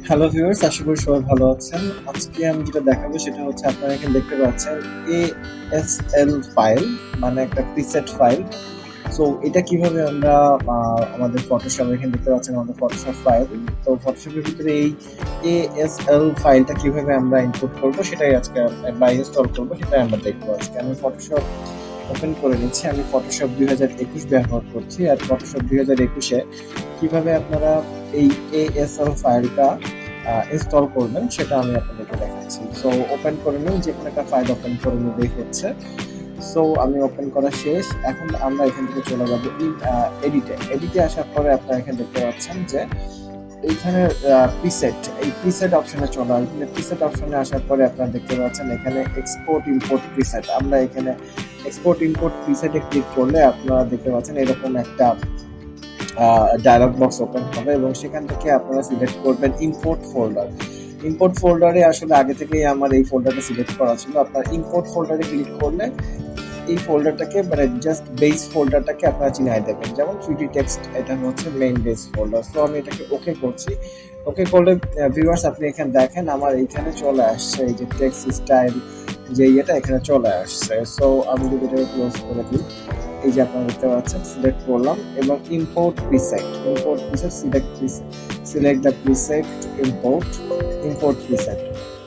Hello viewers, আশা করি সবাই ভালো আছেন। আজকে আমি যেটা দেখাবো সেটা হচ্ছে আপনারা এখানে দেখতে পাচ্ছেন ASL ফাইল, মানে একটা প্রিসেট ফাইল। সো এটা কিভাবে আমরা আমাদের ফটোশপ এখানে দেখতে পাচ্ছেন আমাদের ফটোশপ ফাইল। তো ফটোশপের ভিতরে এই ASL ফাইলটা কিভাবে আমরা ইনপুট করব সেটাই আজকে বা ইনস্টল করব সেটাই আমরা দেখবো আজকে। আমি ফটোশপ ওপেন করে নিচ্ছি। আমি ফটোশপ 2021 ব্যবহার করছি। আর ফটোশপ 2021 এ কিভাবে আপনারা এই ASL ফাইলটা ইনস্টল করবেন সেটা আমি আপনাদেরকে দেখাচ্ছি। সো ওপেন করে নিন, যেকোনো একটা ফাইল ওপেন করে নিলেই হচ্ছে। সো আমি ওপেন করা শেষ। এখন আমরা এখান থেকে চলে যাব এডিটে। এডিটে আসার পরে আপনারা এখানে দেখতে পাচ্ছেন যে এইখানে প্রিসেট, এই প্রিসেট অপশনে চলে আসবেন। প্রিসেট অপশনে আসার পরে আপনারা দেখতে পাচ্ছেন এখানে এক্সপোর্ট ইম্পোর্ট প্রিসেট। আমরা এখানে এক্সপোর্ট ইম্পোর্ট প্রিসেটে ক্লিক করলে আপনারা দেখতে পাচ্ছেন এরকম একটা ডায়ালগ বক্স ওপেন হবে এবং সেখান থেকে আপনারা সিলেক্ট করবেন ইম্পোর্ট ফোল্ডার। ইম্পোর্ট ফোল্ডারে আসলে আগে থেকেই আমার এই ফোল্ডারটা সিলেক্ট করা ছিল। আপনার ইম্পোর্ট ফোল্ডারে ক্লিক করলে এই ফোল্ডারটাকে, মানে জাস্ট বেস ফোল্ডারটাকে আপনারা চিনাই দেবেন। যেমন 3D টেক্সট, এটা হচ্ছে মেইন বেস ফোল্ডার। সো আমি এটাকে ওকে করছি। ওকে করলে ভিউয়ার্স আপনি এখানে দেখেন আমার এইখানে চলে আসছে এই যে টেক্সট স্টাইল, যে এটা এখানে চলে আসছে। সো আমি যদি এটাকে ক্লোজ করে দিই, এই যে আপনারা দেখতে পাচ্ছেন সিলেক্ট করলাম এবং import preset, select the preset, import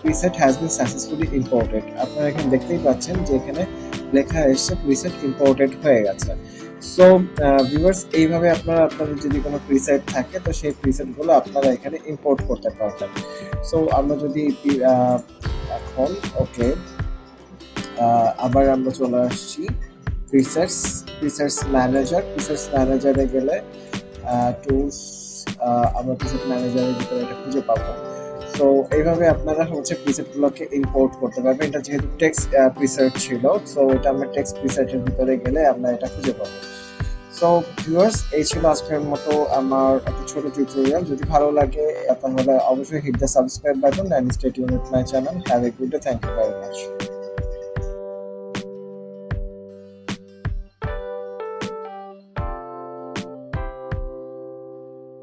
preset has been successfully imported. আপনারা এখানে দেখতেই পাচ্ছেন যে এখানে লেখা এসছে প্রিসেট ইম্পোর্টেড হয়ে গেছে। সো ভিউয়ার্স, এইভাবে আপনারা আপনাদের যদি কোনো প্রিসেট থাকে তো সেই প্রিসেটগুলো আপনারা এখানে ইম্পোর্ট করতে পারবেন। সো আমরা যদি এখন ওকে, আবার আমরা চলে আসছি প্রিসেটস ম্যানেজারে গেলে টুলস, আমরা প্রিসেট ম্যানেজারের ভিতরে এটা খুঁজে পাবো। তো এইভাবে আপনারা হচ্ছে প্রিসেটগুলোকে ইম্পোর্ট করতে পারবেন। এটা যেহেতু টেক্সট প্রিসেট ছিল, সো এটা আমরা টেক্সট প্রিসেটের ভিতরে গেলে আমরা এটা খুঁজে পাবো। সো ভিউয়ার্স, এই ছিল আজকের মতো আমার একটা ছোট টিউটোরিয়াল। যদি ভালো লাগে তাহলে অবশ্যই hit the subscribe button and stay tuned with my channel. Have a good day, thank you very much.